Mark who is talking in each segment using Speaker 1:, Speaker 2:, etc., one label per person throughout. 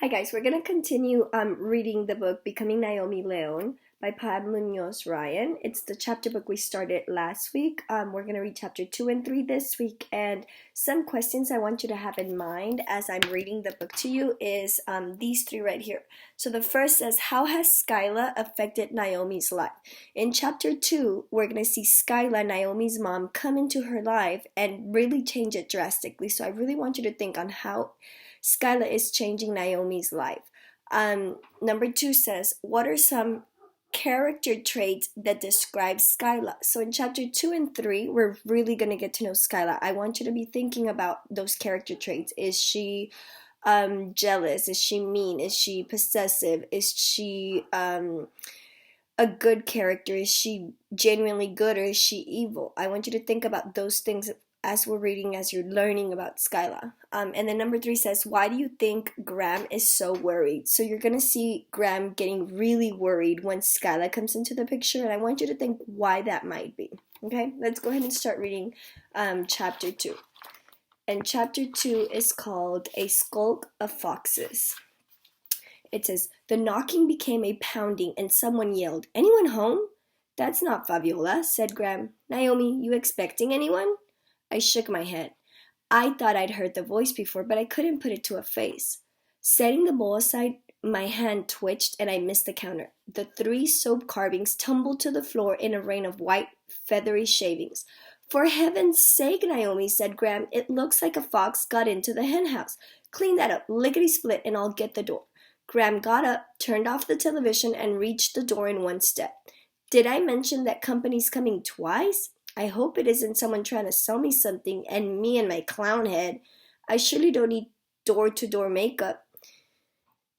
Speaker 1: Hi guys, we're gonna continue reading the book Becoming Naomi Leon by Muñoz Ryan. It's the chapter book we started last week. We're gonna read chapter 2 and 3 this week, and some questions I want you to have in mind as I'm reading the book to you is these three right here. So the first says, how has Skyla affected Naomi's life? In chapter 2, we're gonna see Skyla, Naomi's mom, come into her life and really change it drastically. So I really want you to think on how Skyla is changing Naomi's life. Number 2 says, what are some character traits that describe Skyla? So in chapter 2 and 3, we're really going to get to know Skyla. I want you to be thinking about those character traits. Is she jealous? Is she mean? Is she possessive? Is she a good character? Is she genuinely good, or is she evil? I want you to think about those things as we're reading, as you're learning about Skyla. And then number 3 says, why do you think Graham is so worried? So you're going to see Graham getting really worried when Skyla comes into the picture, and I want you to think why that might be. Okay, let's go ahead and start reading chapter 2. And chapter 2 is called A Skulk of Foxes. It says, the knocking became a pounding and someone yelled, anyone home? That's not Fabiola, said Graham. Naomi, you expecting anyone? I shook my head. I thought I'd heard the voice before, but I couldn't put it to a face. Setting the bowl aside, my hand twitched and I missed the counter. The 3 soap carvings tumbled to the floor in a rain of white, feathery shavings. For heaven's sake, Naomi, said Graham, it looks like a fox got into the hen house. Clean that up, lickety-split, and I'll get the door. Graham got up, turned off the television, and reached the door in one step. Did I mention that company's coming twice? I hope it isn't someone trying to sell me something and me and my clown head. I surely don't need door-to-door makeup.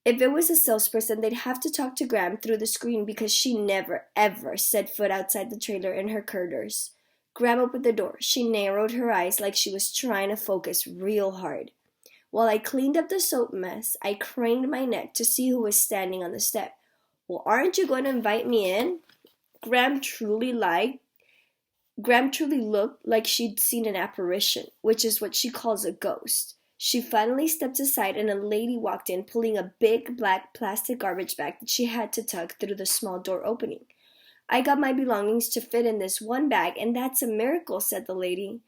Speaker 1: If it was a salesperson, they'd have to talk to Graham through the screen because she never, ever set foot outside the trailer in her curders. Graham opened the door. She narrowed her eyes like she was trying to focus real hard. While I cleaned up the soap mess, I craned my neck to see who was standing on the step. Well, aren't you going to invite me in? Graham truly looked like she'd seen an apparition, which is what she calls a ghost. She finally stepped aside and a lady walked in pulling a big black plastic garbage bag that she had to tug through the small door opening. I got my belongings to fit in this one bag, and that's a miracle, said the lady.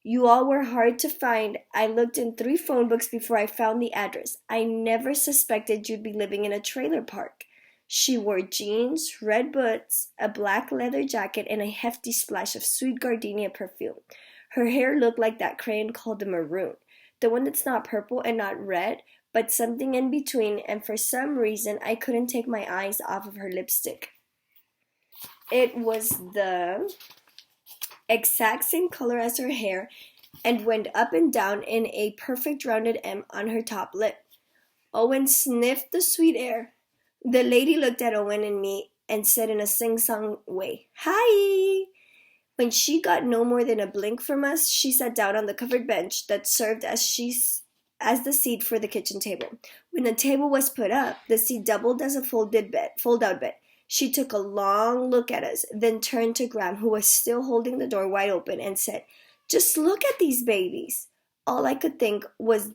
Speaker 1: You all were hard to find. I looked in 3 phone books before I found the address. I never suspected you'd be living in a trailer park. She wore jeans, red boots, a black leather jacket, and a hefty splash of sweet gardenia perfume. Her hair looked like that crayon called the maroon, the one that's not purple and not red, but something in between, and for some reason I couldn't take my eyes off of her lipstick. It was the exact same color as her hair and went up and down in a perfect rounded M on her top lip. Owen sniffed the sweet air. The lady looked at Owen and me and said in a sing-song way, "Hi!" When she got no more than a blink from us, she sat down on the covered bench that served as the seat for the kitchen table. When the table was put up, the seat doubled as a fold-out bed. She took a long look at us, then turned to Graham, who was still holding the door wide open, and said, "Just look at these babies." All I could think was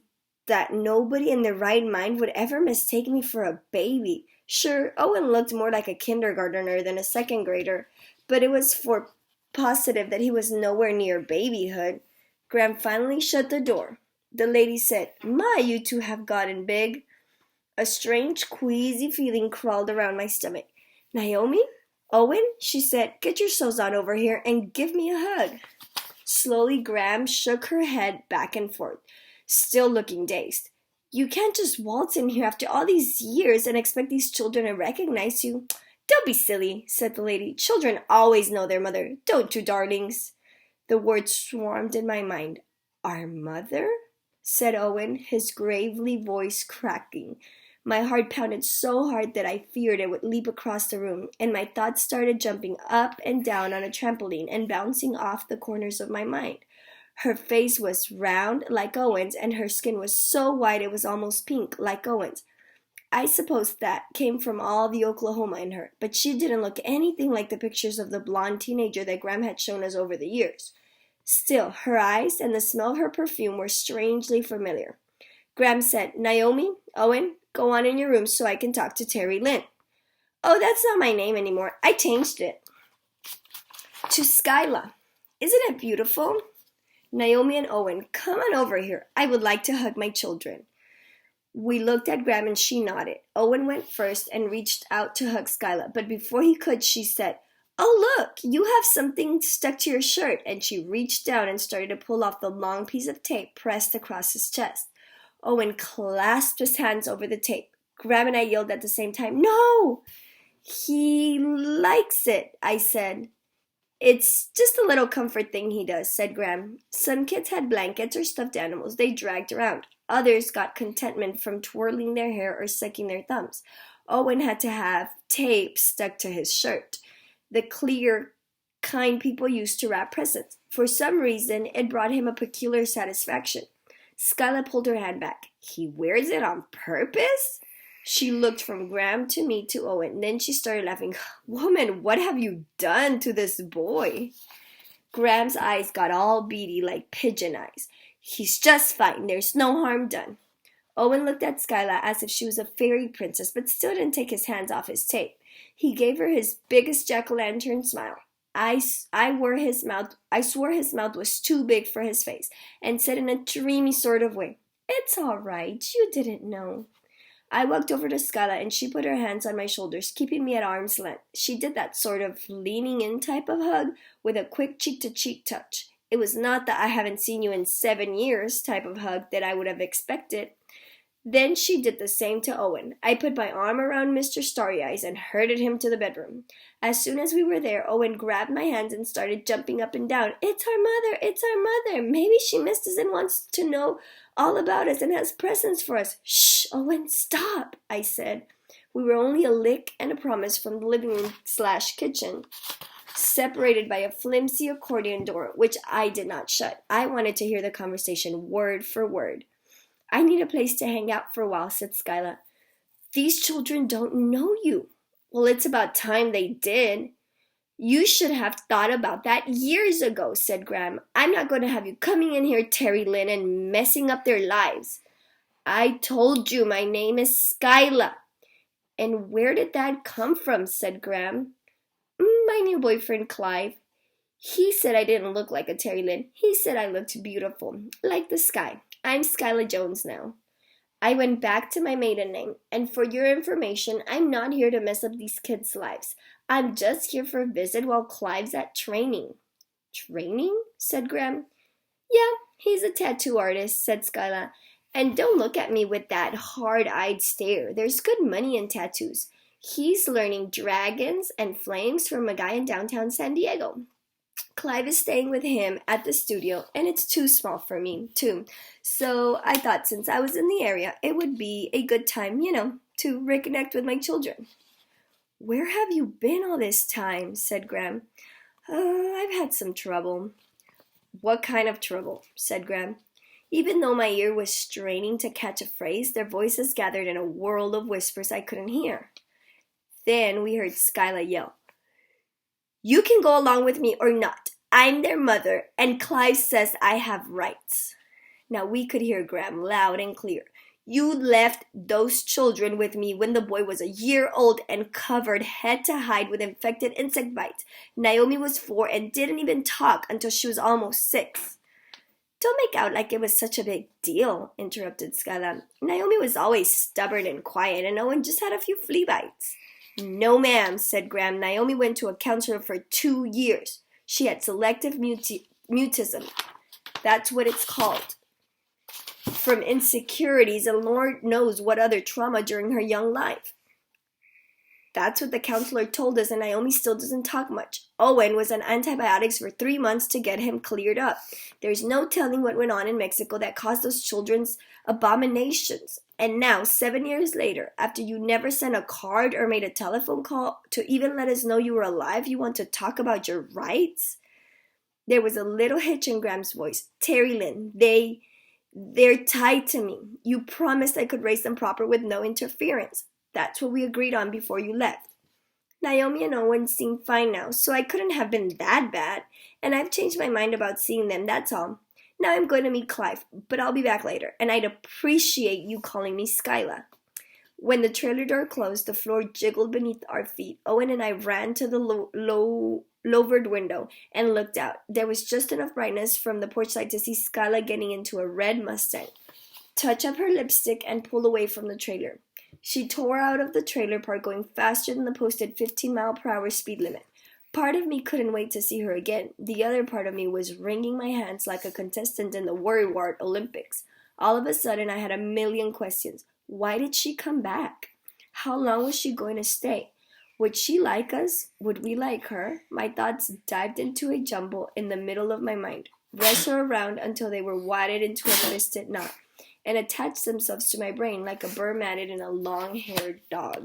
Speaker 1: that nobody in their right mind would ever mistake me for a baby. Sure, Owen looked more like a kindergartner than a second grader, but it was for positive that he was nowhere near babyhood. Graham finally shut the door. The lady said, "My, you two have gotten big." A strange, queasy feeling crawled around my stomach. "Naomi? Owen?" she said, "get yourselves on over here and give me a hug." Slowly, Graham shook her head back and forth, still looking dazed. "You can't just waltz in here after all these years and expect these children to recognize you." "Don't be silly," said the lady. "Children always know their mother, don't you, darlings?" The words swarmed in my mind. "Our mother?" said Owen, his gravely voice cracking. My heart pounded so hard that I feared it would leap across the room, and my thoughts started jumping up and down on a trampoline and bouncing off the corners of my mind. Her face was round like Owen's, and her skin was so white it was almost pink like Owen's. I suppose that came from all the Oklahoma in her, but she didn't look anything like the pictures of the blonde teenager that Graham had shown us over the years. Still, her eyes and the smell of her perfume were strangely familiar. Graham said, "Naomi, Owen, go on in your room so I can talk to Terry Lynn. Oh, that's not my name anymore. I changed it to Skyla. Isn't it beautiful? Naomi and Owen, come on over here. I would like to hug my children. We looked at Graham and she nodded. Owen went first and reached out to hug Skyla, but before he could, she said, Oh, look, you have something stuck to your shirt. And she reached down and started to pull off the long piece of tape pressed across his chest. Owen clasped his hands over the tape. Graham and I yelled at the same time, No! He likes it, I said. It's just a little comfort thing he does, said Graham. Some kids had blankets or stuffed animals they dragged around. Others got contentment from twirling their hair or sucking their thumbs. Owen had to have tape stuck to his shirt, the clear kind people used to wrap presents. For some reason, it brought him a peculiar satisfaction. Skyla pulled her hand back. He wears it on purpose? She looked from Graham to me to Owen. Then she started laughing. Woman, what have you done to this boy? Graham's eyes got all beady like pigeon eyes. He's just fine. There's no harm done. Owen looked at Skyla as if she was a fairy princess, but still didn't take his hands off his tape. He gave her his biggest jack-o'-lantern smile. I swore his mouth was too big for his face, and said in a dreamy sort of way, It's all right. You didn't know. I walked over to Skyla and she put her hands on my shoulders, keeping me at arm's length. She did that sort of leaning in type of hug with a quick cheek-to-cheek touch. It was not the I haven't seen you in 7 years type of hug that I would have expected. Then she did the same to Owen. I put my arm around Mr. Starry Eyes and herded him to the bedroom. As soon as we were there, Owen grabbed my hands and started jumping up and down. It's our mother! It's our mother! Maybe she missed us and wants to know all about us and has presents for us. Shh, Owen, stop, I said. We were only a lick and a promise from the living room/kitchen, separated by a flimsy accordion door, which I did not shut. I wanted to hear the conversation word for word. I need a place to hang out for a while, said Skyla. These children don't know you. Well, it's about time they did. You should have thought about that years ago, said Graham. I'm not going to have you coming in here, Terry Lynn, and messing up their lives. I told you my name is Skyla. And where did that come from, said Graham. My new boyfriend, Clive. He said I didn't look like a Terry Lynn. He said I looked beautiful, like the sky. I'm Skyla Jones now. I went back to my maiden name, and for your information, I'm not here to mess up these kids' lives. I'm just here for a visit while Clive's at training. Training? Said Graham. Yeah, he's a tattoo artist, said Skyla. And don't look at me with that hard-eyed stare. There's good money in tattoos. He's learning dragons and flames from a guy in downtown San Diego. Clive is staying with him at the studio, and it's too small for me, too. So I thought since I was in the area, it would be a good time, to reconnect with my children. Where have you been all this time? Said Graham. I've had some trouble. What kind of trouble? Said Graham. Even though my ear was straining to catch a phrase, their voices gathered in a whirl of whispers I couldn't hear. Then we heard Skyla yell, You can go along with me or not. I'm their mother, and Clive says I have rights. Now we could hear Graham loud and clear. You left those children with me when the boy was a year old and covered head to hide with infected insect bites. Naomi was 4 and didn't even talk until she was almost 6. Don't make out like it was such a big deal, interrupted Skyla. Naomi was always stubborn and quiet, and Owen just had a few flea bites. No, ma'am, said Graham. Naomi went to a counselor for 2 years. She had selective mutism. That's what it's called. From insecurities and Lord knows what other trauma during her young life. That's what the counselor told us, and Naomi still doesn't talk much. Owen was on antibiotics for 3 months to get him cleared up. There's no telling what went on in Mexico that caused those children's abominations. And now, 7 years later, after you never sent a card or made a telephone call to even let us know you were alive, you want to talk about your rights? There was a little hitch in Graham's voice. Terry Lynn, they're tied to me. You promised I could raise them proper with no interference. That's what we agreed on before you left. Naomi and Owen seem fine now, so I couldn't have been that bad. And I've changed my mind about seeing them, that's all. Now I'm going to meet Clive, but I'll be back later, and I'd appreciate you calling me Skyla. When the trailer door closed, the floor jiggled beneath our feet. Owen and I ran to the louvered window and looked out. There was just enough brightness from the porch light to see Skyla getting into a red Mustang, touch up her lipstick, and pull away from the trailer. She tore out of the trailer park going faster than the posted 15-mile-per-hour speed limit. Part of me couldn't wait to see her again. The other part of me was wringing my hands like a contestant in the Worry Wart Olympics. All of a sudden, I had a million questions. Why did she come back? How long was she going to stay? Would she like us? Would we like her? My thoughts dived into a jumble in the middle of my mind, wrestled around until they were wadded into a twisted knot, and attached themselves to my brain like a burr matted in a long-haired dog.